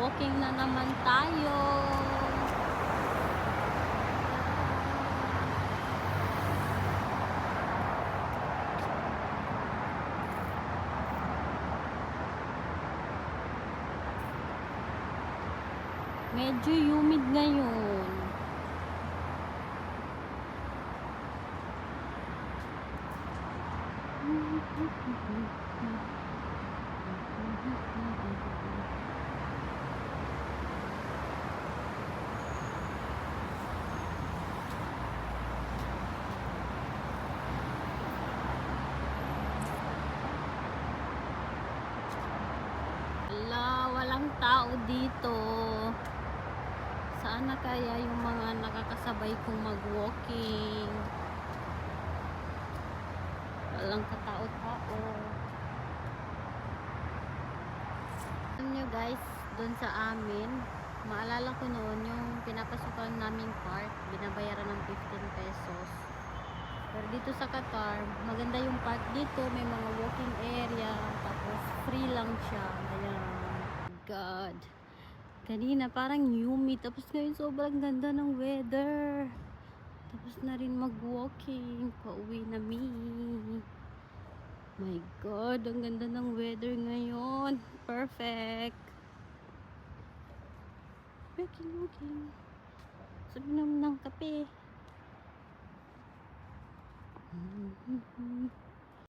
Mag-walking na naman tayo. Medyo humid ngayon. Walang tao dito. Saan na kaya yung mga nakakasabay kong mag-walking? Walang katao-tao. Alam nyo guys, doon sa amin, maalala ko noon yung pinapasukan naming park, binabayaran ng 15 pesos. Pero dito sa Qatar, maganda yung park dito, may mga walking area, tapos free lang siya. Ayan. God. Kanina parang humid, tapos ngayon sobrang ganda ng weather. Tapos na rin mag-walking, pauwi na me. My God, ang ganda ng weather ngayon. Perfect. Walking. Sabi naman ng kape.